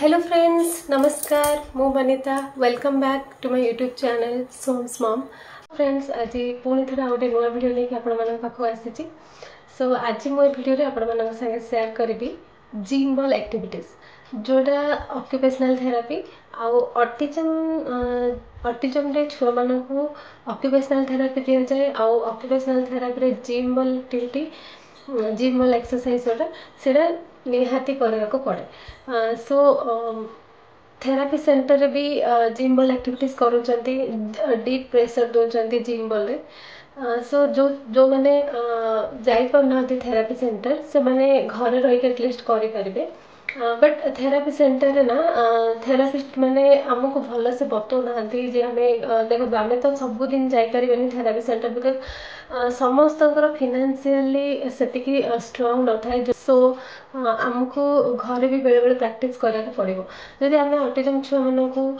Hello friends, नमस्कार। मु Banita, welcome back to my YouTube channel Som's mom. Friends, आज पुणी थे गोटे नुआ वीडियो लेकिन आपण पाखक आसी। सो आज मो वीडियो रे आपण मान संगे शेयर करी जिम बॉल एक्टिविटीज जोड़ा ऑक्यूपेशनल थेरापी आउ ऑटिज्म रे छुआ मान को ऑक्यूपेशनल थेरापी दि जाए। आउ ऑक्यूपेशनल थेरापी रे gym ball activity gym ball exercise जोटा निहाती करने को पड़े। सो थेरापी सेंटर रे भी जिम बॉल एक्टिविटीज करूचंती, डीप प्रेशर दोचंती जिम बॉल रे। सो जो मैंने जाई पाना थेरापी सेंटर से मैंने घर रही एटलिस्ट करि परिबे। बट थेरापी सेंटर रे ना थेरापिस्ट मैंने आमको भल से बतौ ना जे हमें देखो आम तो सब दिन जाई परिबेनी थेरापी सेंटर, बिकज समस्त फिनान्शियली सेतिकी स्ट्रांग न थाए। सो आमको घर भी बेले बेले प्रैक्टिस करा पड़ो। जदि आम ऑटिज्म छुआ मान को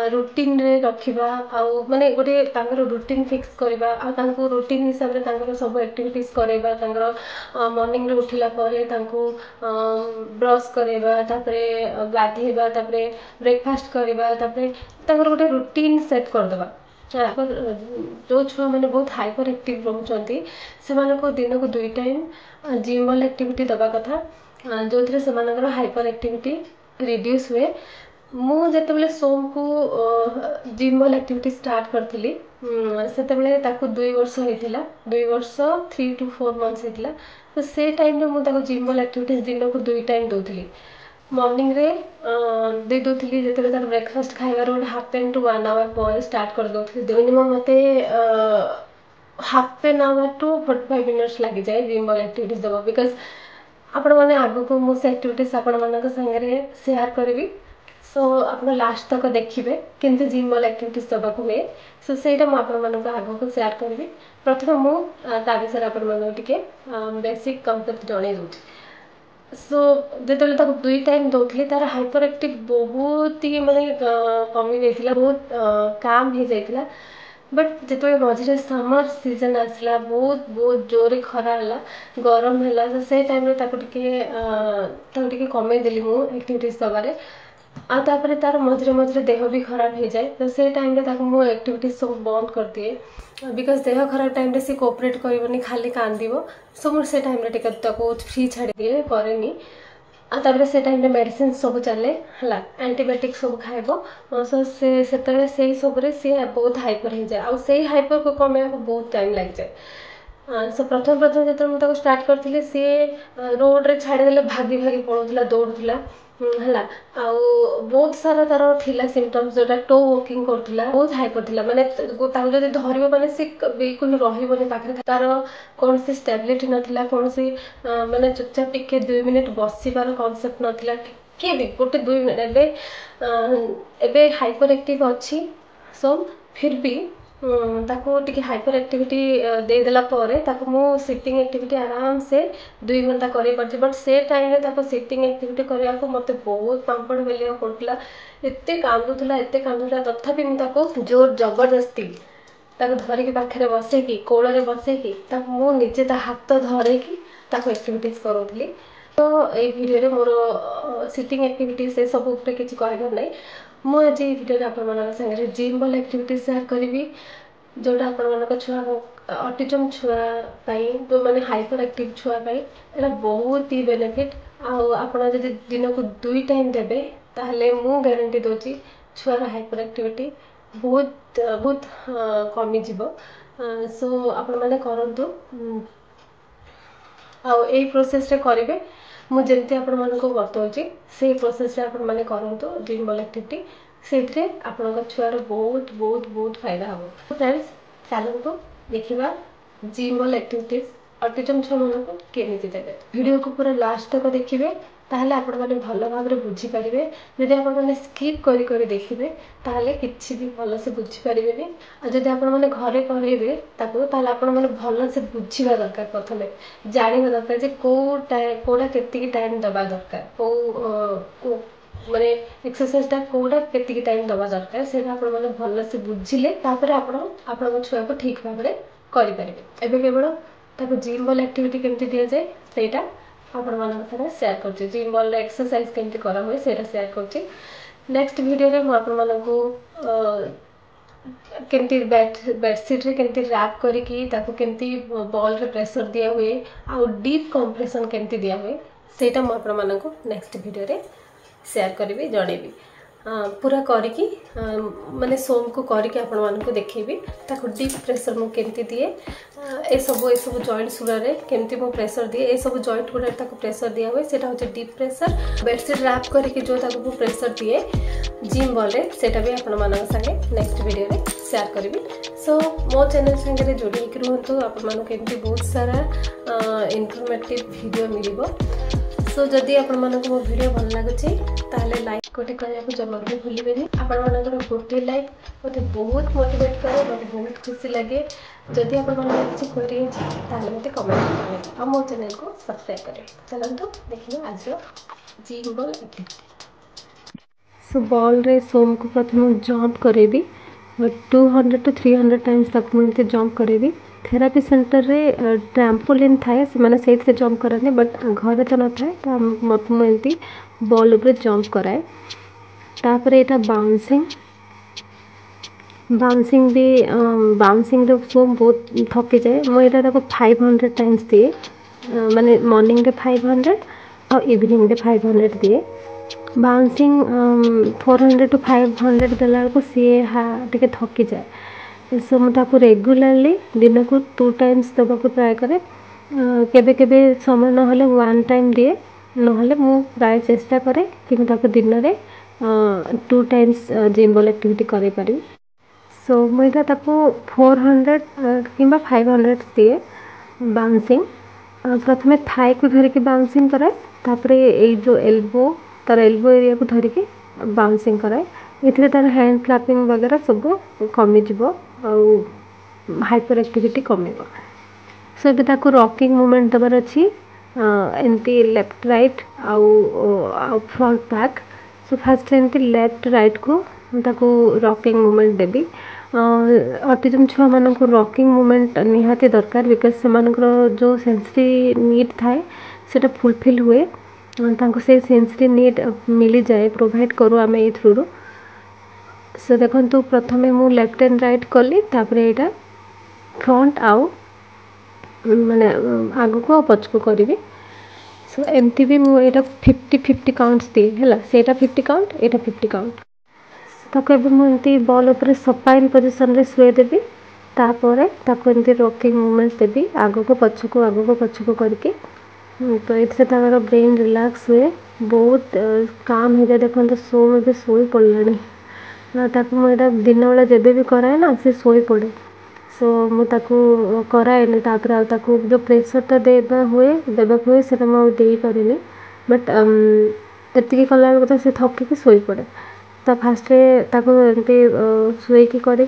रूटीन रे रखिबा आउ माने गोटे रूटीन फिक्स करवा आ रूटीन हिसाब से सब एक्टिविटीज करवा। मॉर्निंग रे उठिला परे ब्रश करवा, गाधेबा, ब्रेकफास्ट करवा, गोटे रूटीन सेट करदे। जो छुआ मैंने बहुत हाइपर एक्टिव रोचंती से दिन को 2 टाइम जिम बॉल एक्टिविटी दबा कथा, जो थे से हाइपर एक्टिविटी रिड्यूस हुए। मुझे सोम को जिम बॉल एक्टिविटी स्टार्ट करी से 2 वर्ष होता, 2 वर्ष 3 to 4 months होता। तो से टाइम मुझे जिम बॉल एक्टिविटीज दिन को 2 टाइम दूसरी। मॉर्निंग रे दे दूसरी जो ब्रेकफास्ट खाइबार गोटे हाफ एन टू 1 hour पर स्टार्ट कर दूसरी। मिनिमम मत half an hour to 45 minutes लगी जाए जिम बॉल एक्टिविटीज दबा। बिकज आपण मैंने आग को मुझे एक्टिविटीज आपण सागर सेयार करी। सो आप लास्ट तक देखिए किंतु जिम बॉल एक्टिविटीज दबा हुए। सो से आग को सेयार करी। प्रथम मुझे आपके बेसिक कनसेप्ट जन दूसरी। सो जो 2 टाइम दूसरी तार हाइपर एक्टिव बहुत ही माने कमी जाइए, बहुत काम हो जाइए। बट जो मझे समर सीजन आसला, बहुत बहुत जोर खरा है, गरम है, तो से टाइम टे कमेदेली मु एक्टिविटीज दबारे। आपर तार मझे मझे देह भी खराब हो जाए, तो से टाइम मु एक्टिविटीज सब बंद कर दिए। बिकज देह खराब टाइम से कोऑपरेट करनी, खाली कांदो। सो मुझे टाइम फ्री छाड़ी दिए कैनि। आपर से टाइम मेडिसिन सब चले है, एंटीबायोटिक सब खाइब। सो से सब सी बहुत हाइपर हो जाए। आउ से हाइपर को कमे बहुत टाइम लग जाए। सो प्रथम जो मुझे स्टार्ट करी सी रोड रे छाड़देले भागी भागी पड़ूला, दौड़ूला है। बहुत सारा तार थिला सिम्पटम्स जोटा टो वॉकिंग करूला, बहुत हाइपर थिला। माने जब धरब माने सी बिल्कुल रही पाखे, तार कौन सी स्टेबिलिटी नाला, कौन सी माने चुपचाप टिके 2 मिनट बसिबार कॉन्सेप्ट नाला, टिके भी गोटे 2 मिनट। एबे हाइपर एक्टिव अच्छी सब, फिर भी ताको टिके हाइपर एक्टिविटी देदेला मु सिटिंग एक्टिविटी आराम से 2 घंटा कर पार्टी। बट से टाइम रे सिटिंग एक्टिविटी करने को मत बहुत पांपड़ बेलिया पड़ता, एत कांदुला तथापि मुझे जोर जबरदस्ती धरिकी पाखे बसैकी कोल बसैकी मुझे हाथ धरकी एक्टिविटीज करूली। तो ये वीडियो मोर सिटिंग एक्टिविटी से सब किसी कहबार ना। मुझे वीडियो आप जिम बॉल एक्टिविटी शेयर करी, जोटा आपण छुआ ऑटिज्म छुआ जो मैंने हाइपर एक्टिव छुआ एटा बहुत ही बेनिफिट। आप दिन को 2 टाइम देवे ताहले मु गारंटी दूची छुआर हाइपर एक्टिविटी बहुत बहुत कमी जीव। सो आपण मैंने करंतु आई प्रोसेस रे करेंगे। मुझे आपण मानक बताऊँगी से प्रोसेस रे आपण मैंने करंतु जिम बॉल एक्टिविटी, से आपण छुआर बहुत बहुत बहुत फायदा हम। फ्रेंड्स, चलते देखा जिम बॉल एक्टिविटीज ऑटिज्म छुआ मान को केमिति देवे। वीडियो को पूरा लास्ट तक देखिए, ताहले आपण माने भल भाव में बुझीपारे। जदि आपण माने स्किप करी करी देखिए ताहले किछि भी भल से बुझी पारिबेनी। आ जदि आपण माने घरे करेबे ताहले आपण माने भल से बुझीबा दरकार, प्रथमे जानिबा दरकार जे कोडा केतिकी टाइम दबा दरकार, को माने एक्सरसाइज कोडा केतिकी टाइम दबा दरकार, से आपण माने भल से बुझिले तापर आपण छुआ को ठीक भाव में करि पारिबे। एबे केवल जिम बॉल एक्टिविटी केमती दि जाए सेटा आपण शेयर कर जिम बॉल एक्सरसाइज केमती करा हुए सेटा शेयर कर नेक्स्ट वीडियो रे मुझे केमती बेडसीट रे केमती रैप करके केमती बॉल रे प्रेशर दिया हुए आउ डीप कंप्रेशन केमती दिया हुए सेटा मु आपण मानक नेक्स्ट वीडियो रे शेयर करी जनइबी पूरा करके माने सोम को करके आपण मानक देखेबी ताको डीप प्रेशर मु केमती दिए ए सब जॉइंट सुरा रे केमती मु प्रेशर दिए ए सब जॉइंट गुडा ताको प्रेशर दिया हुए सेटा होचे डीप प्रेशर बेडशीट रैप करके जो ताको मु प्रेशर दिए जिम बॉल रे सेटा भी आपण मानक संगे नेक्स्ट वीडियो रे शेयर करी सो मो चैनल संगे जोड़ी के रहंतु आपण मानक एमती बहुत सारा इनफॉर्मेटिव वीडियो मिलिबो सो जदि आपण मानक मो वीडियो भल लागुची ताले लाइक कोटे करया को जरूर भी भूलिबेनी आपण मानकर गोटे लाइक मते बहुत मोटिवेट करे मते बहुत खुशी लगे जदि आपण मानक किछि क्वेरी अछि ताले मते कमेंट करे आ मो चैनल को सब्सक्राइब करे चलंतु देखियो आज gym ball activity so ball रे सोम को प्रथम जंप करेबी 200 to 300 टाइम्स तक मुझे जंप करेबी थेरापी सेंटर रे ट्रैम्पोलिन थाए से माने सेही जंप करने बट घर तो न थाए तो मुझे बॉल ऊपर जंप कराए तापर एटा बाउंसिंग भी बाउंसिंग रे सो बहुत थकी जाए मुझे 500 टाइम्स दिए माने मॉर्निंग रे 500 और इवनिंग रे 500 दिए बाउंसिंग 400 to 500 देला को सी टे थकी जाए सो मुझे रेगुलाली दिन को 2 टाइम्स देवाक ट्राए करे केबे केबे समय न हले 1 टाइम दिए नहले मु प्राय चेष्टा करे कि मुझे दिन में 2 टाइम्स जिम बॉल एक्टिविटी करे पारी सो मुझे 400 किंबा 500 दिए बाउंसिंग प्रथम थाई को धरिकी बाउंसिंग कराए तापर ये जो एल्बो तार एल्बो एरिया को धरिकी बाउंसिंग कराए ये तार हैंड क्लैपिंग वगैरह सब कमिज हाइपर एक्टिविटी कम सो ये रॉकिंग मूवमेंट दबार अच्छी एमती लेफ्ट राइट आउ फ्रंट बैक सो फास्ट एमती लेफ्ट राइट को रॉकिंग मूवमेंट देवी ऑटिज्म छुआ मान रॉकिंग मूवमेंट निहाती दरकार बिकज से जो सेंसरी नीड थाए सेटा फुलफिल हुए से सेंसरी नीड मिली जाए प्रोवाइड करूँ आम ये थ्रू सो देखो प्रथम मु लेफ्ट एंड राइट कली तापर यहाँ फ्रंट आउ माने आग को पछ को करी सो एमती भी मुझे 50-50 काउंट्स दिए है सेटा 50 काउंट यहाँ 50 काउंट ताको मुझे बॉल उपर सपाइन पोजिशन रे शुए देवी तापर एमती रॉकिंग मूवमेंट देवी आग को पछ को करके तो ये ब्रेन रिलैक्स हुए बहुत काम हो जाए देखो सो में शोई पड़ा मुझे दिन बेला जब भी कराए ना से शोई पड़े सो मुझे कराएनि तापर जो प्रेसरटा देवा हुए से मुझे पारे बट ये कला तो से थकिकी शोई पड़े तो फास्ट एमती शुएकी करी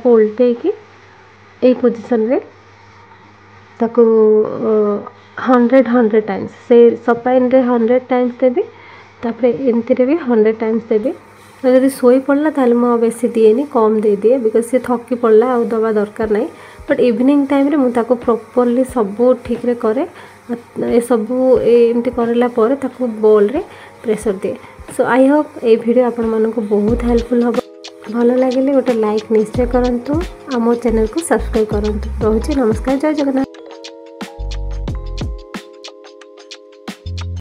उल्टेकी यही पोजिशन रे 100 टाइम्स से सपाइन रे 100 टाइम्स देवी तापर एमती भी 100 टाइम्स देवी तो जब शोई पड़ा ताल बेसी दिएनि कम दे दिए बिकज से थकी पड़ा आ दवा दरकार नहीं बट इवनिंग टाइम रे मुझे प्रॉपर्ली सब ठीक रे करे ए सबू एमती करला पर ताको बॉल रे प्रेशर दिए सो आई होप ये वीडियो आपण मानक बहुत हेल्पफुल हम भल लगे गोटे लाइक निश्चय करूँ आ मो चैनल को सब्सक्राइब करूँ रोचे नमस्कार जय जगन्नाथ।